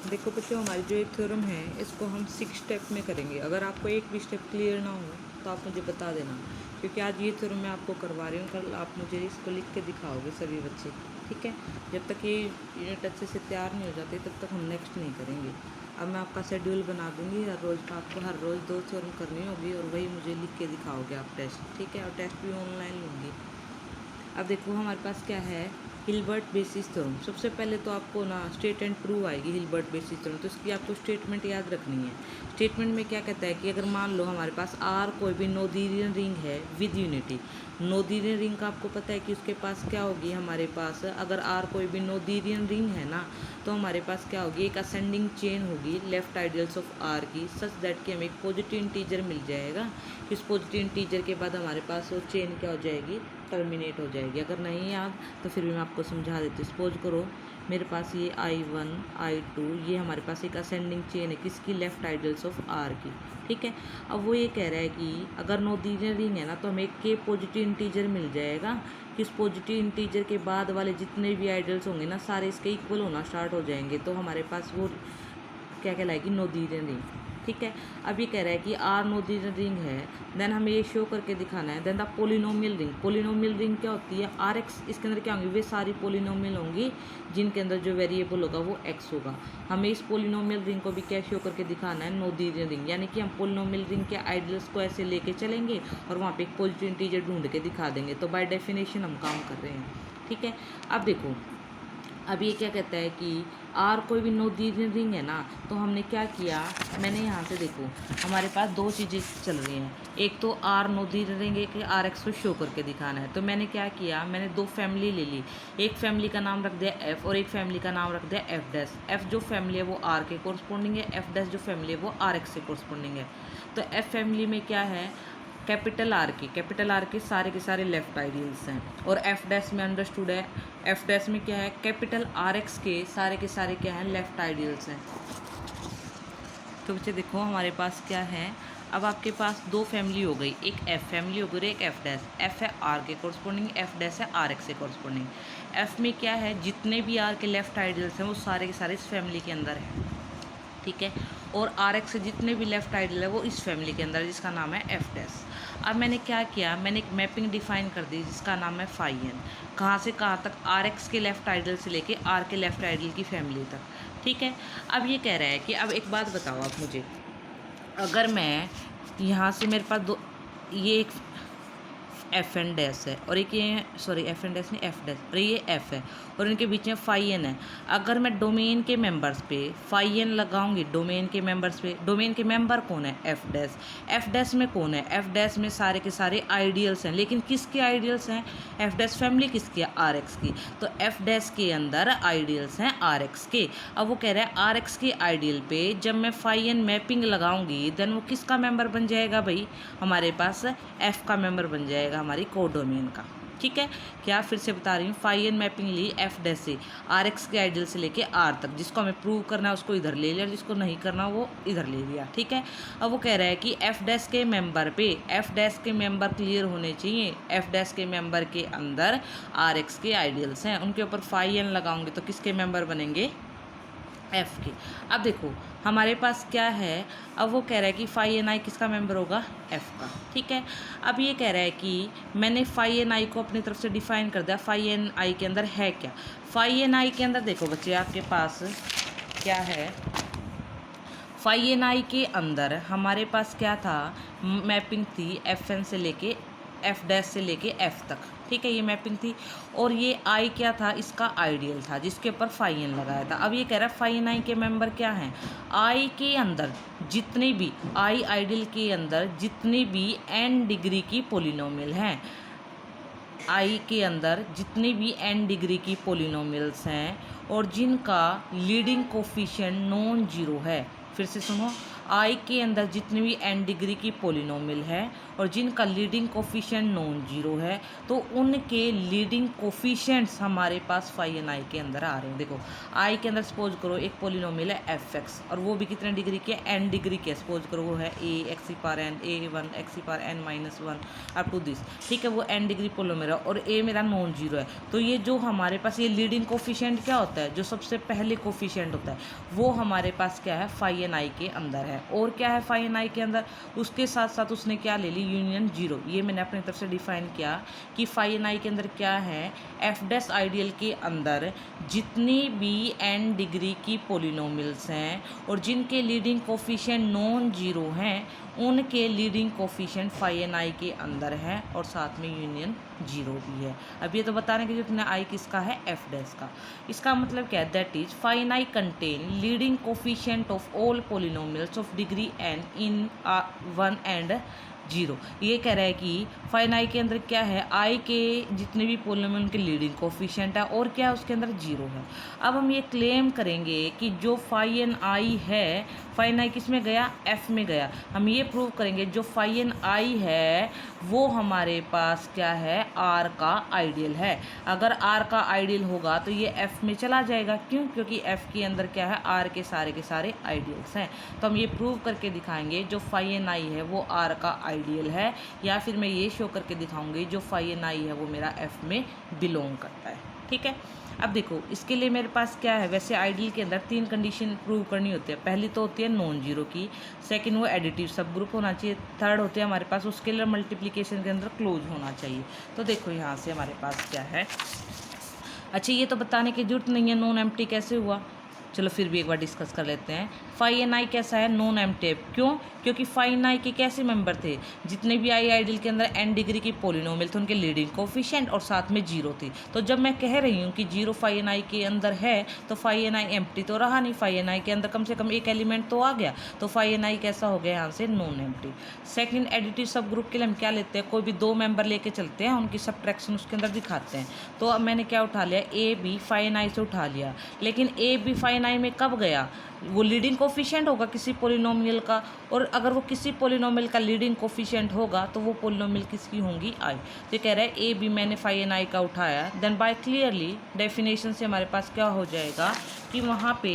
देखो बच्चों, हमारी जो एक थ्योरम है इसको हम 6 स्टेप में करेंगे। अगर आपको एक भी स्टेप क्लियर ना हो तो आप मुझे बता देना, क्योंकि आज ये थ्योरम मैं आपको करवा रही हूँ, कल आप मुझे इसको लिख के दिखाओगे सभी बच्चे। ठीक है, जब तक ये यूनिट अच्छे से तैयार नहीं हो जाती तब तक हम नेक्स्ट नहीं करेंगे। अब मैं आपका शेड्यूल बना दूँगी, हर रोज़ का आपको हर रोज़ 2 थ्योरम करनी होगी और वही मुझे लिख के दिखाओगे आप टेस्ट। ठीक है, और टेस्ट भी ऑनलाइन लूँगी। अब देखो हमारे पास क्या है, हिल्बर्ट बेसिस थ्योरम। सबसे पहले तो आपको ना स्टेट एंड प्रूव आएगी हिल्बर्ट बेसिस थ्योरम, तो इसकी आपको स्टेटमेंट याद रखनी है। स्टेटमेंट में क्या कहता है कि अगर मान लो हमारे पास आर कोई भी नोथेरियन रिंग है विद यूनिटी। नोथेरियन रिंग का आपको पता है कि उसके पास क्या होगी, हमारे पास अगर आर कोई भी नोथेरियन रिंग है ना, तो हमारे पास क्या होगी, एक असेंडिंग चेन होगी लेफ्ट आइडियल्स ऑफ आर की, सच दैट कि हमें एक पॉजिटिव इंटीजर मिल जाएगा। इस पॉजिटिव इंटीजर के बाद हमारे पास वो चेन क्या हो जाएगी, टर्मिनेट हो जाएगी। अगर नहीं याद तो फिर भी मैं आपको समझा देती हूँ। सपोज करो मेरे पास ये I1 I2, ये हमारे पास एक असेंडिंग चेन है किसकी, लेफ्ट आइडियल्स ऑफ R की। ठीक है, अब वो ये कह रहा है कि अगर नोथेरियन रिंग है ना, तो हमें के पॉजिटिव इंटीजर मिल जाएगा कि इस पॉजिटिव इंटीजर के बाद वाले जितने भी आइडियल्स होंगे ना, सारे इसके इक्वल होना स्टार्ट हो जाएंगे, तो हमारे पास वो क्या कहलाएगी, नोथेरियन रिंग। ठीक है, अब ये कह रहा है कि आर नोथेरियन रिंग है, देन हमें ये शो करके दिखाना है। Then the polynomial ring, polynomial ring क्या होती है, आर एक्स, इसके अंदर क्या होंगी, वे सारी पोलिनोमियल होंगी जिनके अंदर जो वेरिएबल होगा वो एक्स होगा। हमें इस पोलिनोमियल रिंग को भी क्या शो करके दिखाना है, नोथेरियन रिंग, यानी कि हम पोलिनोमियल रिंग के आइडियल्स को ऐसे लेके चलेंगे और वहाँ पे एक पॉजिटिव इंटीजर ढूंढ के दिखा देंगे। तो बाय डेफिनेशन हम काम कर रहे हैं। ठीक है, अब देखो, अब ये क्या कहता है कि आर कोई भी नोथेरियन रिंग है ना, तो हमने क्या किया, मैंने यहाँ से देखो हमारे पास दो चीज़ें चल रही हैं। एक तो आर नोथेरियन रिंग है कि आर एक्स को शो करके दिखाना है, तो मैंने क्या किया, मैंने दो फैमिली ले ली। एक फैमिली का नाम रख दिया एफ और एक फैमिली का नाम रख दिया एफ डैश। एफ जो फैमिली है वो आर के कोरस्पॉन्डिंग है, एफ डैश जो फैमिली है वो आर एक्स से कोरस्पॉन्डिंग है। तो एफ फैमिली में क्या है, कैपिटल आर के सारे लेफ्ट आइडियल्स हैं, और एफ डैश में अंडरस्टूड है, एफ डैश में क्या है, कैपिटल आर एक्स के सारे क्या हैं, लेफ्ट आइडियल्स हैं। तो बच्चे देखो हमारे पास क्या है, अब आपके पास दो फैमिली हो गई, एक एफ फैमिली हो गई और एक एफ डैश। एफ है आर के कोरस्पॉन्डिंग, एफ डैश है आर एक्स के कोरस्पॉन्डिंग। एफ में क्या है, जितने भी आर के लेफ्ट आइडियल्स हैं वो सारे के सारे इस फैमिली के अंदर हैं। ठीक है, और आर एक्स से जितने भी लेफ्ट आइडियल है वो इस फैमिली के अंदर, जिसका नाम है एफ डैश। अब मैंने क्या किया, मैंने एक मैपिंग डिफाइन कर दी जिसका नाम है फाई एन, कहाँ से कहाँ तक, आर एक्स के लेफ्ट आइडियल से लेके आर के लेफ्ट आइडियल की फैमिली तक। ठीक है, अब ये कह रहा है कि अब एक बात बताओ आप मुझे, अगर मैं यहाँ से मेरे पास दो, ये एक एफ एन डैश है और एक ये, सॉरी एफ एन डैश नहीं, एफ डैश, और ये एफ है और इनके बीच में फाई एन है। अगर मैं डोमेन के मेंबर्स पे फाई एन लगाऊंगी, डोमेन के मेंबर्स पे, डोमेन के मेंबर कौन है, एफ डैश। एफ डैश में कौन है, एफ डैश में सारे के सारे आइडियल्स हैं, लेकिन किसके आइडियल्स हैं, एफ डैश फैमिली किसकी है, आर एक्स की। तो एफ डैश के अंदर आइडियल्स हैं आर एक्स के। अब वो कह रहा है आर एक्स के आइडियल पे जब मैं फाई एन मैपिंग लगाऊंगी, देन वो किसका मेंबर बन जाएगा भाई, हमारे पास एफ का मेंबर बन जाएगा, हमारी कोडोमेन का। ठीक है, क्या फिर से बता रही हूँ, फाई एन मैपिंग ली एफ डैश से आर एक्स के आइडियल से लेके आर तक, जिसको हमें प्रूव करना है उसको इधर ले लिया, जिसको नहीं करना वो इधर ले लिया। ठीक है, अब वो कह रहा है कि एफ डैश के मेंबर पे, एफ डैश के मेंबर क्लियर होने चाहिए, एफ डैश के मेंबर के अंदर आर एक्स के आइडियल्स हैं, उनके ऊपर फाई एन लगाऊंगे तो किसके मेंबर बनेंगे, एफ के। अब देखो हमारे पास क्या है, अब वो कह रहा है कि फाई एन आई किसका मेंबर होगा, एफ का। ठीक है, अब ये कह रहा है कि मैंने फाई एन आई को अपनी तरफ से डिफाइन कर दिया, फाई एन आई के अंदर है क्या, फाई एन आई के अंदर देखो बच्चे आपके पास क्या है, फाई एन आई के अंदर हमारे पास क्या था, मैपिंग थी एफ एन से लेके, एफ डैश से लेके एफ तक। ठीक है, ये मैपिंग थी, और ये आई क्या था, इसका आइडियल था जिसके ऊपर फाई एन लगाया था। अब ये कह रहा है फाई एन आई के मेंबर क्या हैं, आई के अंदर जितने भी, आई आइडियल के अंदर जितने भी एन डिग्री की पोलिनोमियल हैं, आई के अंदर जितने भी एन डिग्री की पोलिनोमियल्स हैं और जिनका लीडिंग कोफिशिएंट नॉन जीरो है, फिर से सुनो, आई के अंदर जितनी भी n डिग्री की पोलिनोमियल है और जिनका लीडिंग कोफिशिएंट नॉन जीरो है, तो उनके लीडिंग कोफिशिएंट्स हमारे पास फाई एन आई के अंदर आ रहे हैं। देखो आई के अंदर सपोज करो एक पोलिनोमियल है एफ एक्स, और वो भी कितने डिग्री के, n डिग्री के। सपोज करो वो है A x power n, a1 x power n minus one up to this, ठीक है, वो n डिग्री पोलिनोमियल है और a मेरा नॉन जीरो है। तो ये जो हमारे पास ये लीडिंग कोफिशिएंट क्या होता है, जो सबसे पहले कोफिशिएंट होता है, वो हमारे पास क्या है, फाई एन आई के अंदर है। और क्या है फाई एन आई के अंदर, उसके साथ साथ उसने क्या ले ली, यूनियन जीरो। ये मैंने अपनी तरफ से डिफाइन किया कि फाई एन आई के अंदर क्या है, एफ डैश आइडियल के अंदर जितनी भी n डिग्री की पोलिनोमियल्स हैं और जिनके लीडिंग कोफिशिएंट नॉन जीरो हैं, उनके लीडिंग कोफिशिएंट फाई एन आई के अंदर है और साथ में यूनियन जीरो भी है। अब ये तो बता रहे हैं कि जितना आई किसका है, एफ डैश का। इसका मतलब क्या है, that is phi N I contain leading coefficient of all polynomials of degree n in 1 and zero. ये कह रहा है कि फाई एन आई के अंदर क्या है, आई के जितने भी पोलिनोमियल उनके लीडिंग कोफिशिएंट है और क्या है उसके अंदर जीरो है। अब हम ये क्लेम करेंगे कि जो फाई एन आई है, फाई एन आई किस में गया, एफ में गया। हम ये प्रूव करेंगे जो फाई एन आई है वो हमारे पास क्या है, आर का आइडियल है। अगर आर का आइडियल होगा तो ये एफ में चला जाएगा। क्यों? क्योंकि एफ के अंदर क्या है, आर के सारे आइडियल्स हैं। तो हम ये प्रूव करके दिखाएंगे जो फाई एन आई है वो आर का आइडियल है, या फिर मैं ये शो करके दिखाऊंगी जो फाई एन आई है वो मेरा एफ में बिलोंग करता है। ठीक है, अब देखो इसके लिए मेरे पास क्या है, वैसे आइडियल के अंदर 3 कंडीशन प्रूव करनी होती है। पहली तो होती है नॉन जीरो की, सेकंड वो एडिटिव सब ग्रुप होना चाहिए, थर्ड होती है हमारे पास वो स्केलर मल्टीप्लिकेशन के अंदर क्लोज होना चाहिए। तो देखो यहाँ से हमारे पास क्या है, अच्छा ये तो बताने की जरूरत नहीं है नॉन एम्प्टी कैसे हुआ, चलो फिर भी एक बार डिस्कस कर लेते हैं। फाई एन आई कैसा है, नॉन एम्प्टी। क्यों? क्योंकि फाई एन आई के कैसे मेंबर थे, जितने भी आई आइडियल के अंदर n डिग्री की पोलिनोमियल थे उनके लीडिंग कोफिशिएंट और साथ में जीरो थी। तो जब मैं कह रही हूँ कि जीरो फाई एन आई के अंदर है तो फाई एन आई एम्प्टी तो रहा नहीं, फाई एन आई के अंदर कम से कम एक एलिमेंट तो आ गया, तो फाई एन आई कैसा हो गया यहाँ से, नॉन एम्प्टी। सेकंड एडिटिव सब ग्रुप के लिए हम क्या लेते हैं, कोई भी 2 मेंबर लेके चलते हैं, उनकी सब्ट्रैक्शन उसके अंदर दिखाते हैं। तो अब मैंने क्या उठा लिया, ए बी फाई एन आई से उठा लिया, लेकिन ए बी फाई एन आई में कब गया, वो लीडिंग कोफिशिएंट होगा किसी पोलिनोमियल का, और अगर वो किसी पोलिनोमियल का लीडिंग कोफिशिएंट होगा तो वो पोलिनोमियल किसकी होंगी, आई। तो ये कह रहा है ए बी मैंने फाई एन आई का उठाया, देन बाय क्लियरली डेफिनेशन से हमारे पास क्या हो जाएगा कि वहाँ पे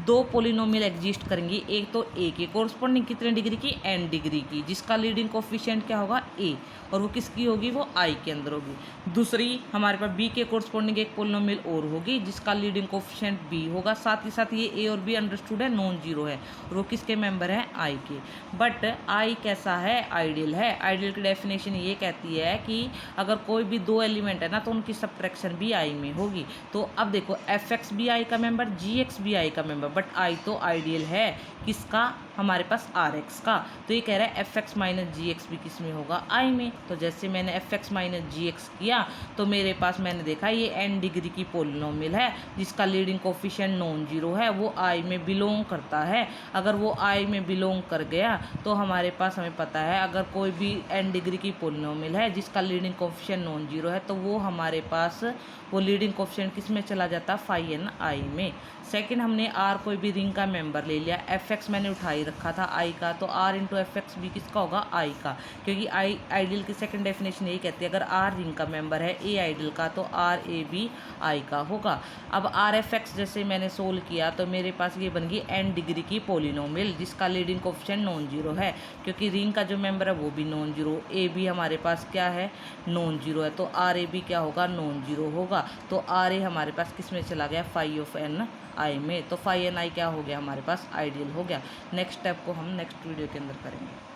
2 पोलिनोमियल एग्जिस्ट करेंगी। एक तो ए के कोरस्पॉन्डिंग कितने डिग्री की, n डिग्री की, जिसका लीडिंग कोफिशिएंट क्या होगा, ए, और वो किसकी होगी, वो आई के अंदर होगी। दूसरी हमारे पास बी के कोरस्पॉन्डिंग एक पोलिनोमियल और होगी जिसका लीडिंग कोफिशिएंट बी होगा। साथ ही साथ ये ए और बी अंडरस्टूड है, नॉन जीरो है, और वो किसके मेंबर है, आई के। बट आई कैसा है, आइडियल है। आइडियल की डेफिनेशन ये कहती है कि अगर कोई भी 2 एलिमेंट है ना तो उनकी सब्ट्रैक्शन भी आई में होगी। तो अब देखो एफ एक्स भी आई का मेंबर, जी एक्स भी आई का मेंबर, बट आई तो आइडियल है किसका, हमारे पास आर एक्स का। तो ये कह रहा है एफ एक्स माइनस जी एक्स भी किस में होगा, आई में। तो जैसे मैंने एफ एक्स माइनस जी एक्स किया तो मेरे पास मैंने देखा ये n डिग्री की पोलिनोमियल है जिसका लीडिंग कोफिशिएंट नॉन जीरो है, वो आई में बिलोंग करता है। अगर वो आई में बिलोंग कर गया तो हमारे पास हमें पता है अगर कोई भी n डिग्री की पोलिनोमियल है जिसका लीडिंग कोफिशिएंट नॉन जीरो है तो वो हमारे पास वो लीडिंग कोफिशिएंट किस में चला जाता, फाई एन आई में। सेकंड हमने आर कोई भी रिंग का मेंबर ले लिया, एफ एक्स मैंने उठाई रखा था आई का, तो आर इंटू एफ एक्स भी किसका होगा, आई का, क्योंकि आई आइडियल की सेकंड डेफिनेशन यही कहती है अगर आर रिंग का मेंबर है ए आइडियल का तो आर ए भी आई का होगा। अब आर एफ एक्स जैसे मैंने सोल्व किया तो मेरे पास ये बन गई n डिग्री की पोलिनोमियल जिसका लीडिंग कोफिशिएंट नॉन जीरो है, क्योंकि रिंग का जो मेंबर है वो भी नॉन जीरो, ए बी हमारे पास क्या है, नॉन जीरो है, तो आर ए बी क्या होगा, नॉन जीरो होगा। तो आर ए हमारे पास किस में चला गया, फाई ऑफ एन आई में। तो फाई एन आई क्या हो गया, हमारे पास आइडियल हो गया। नेक्स्ट स्टेप को हम नेक्स्ट वीडियो के अंदर करेंगे।